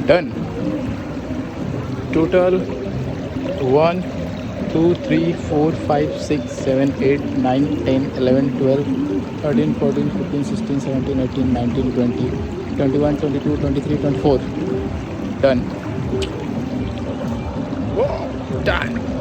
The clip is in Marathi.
Done. Total 1 2 3 4 5 6 7 8 9 10 11 12 13 14 15 16 17 18 19 20 21 22 23 24. Done. Whoa, done.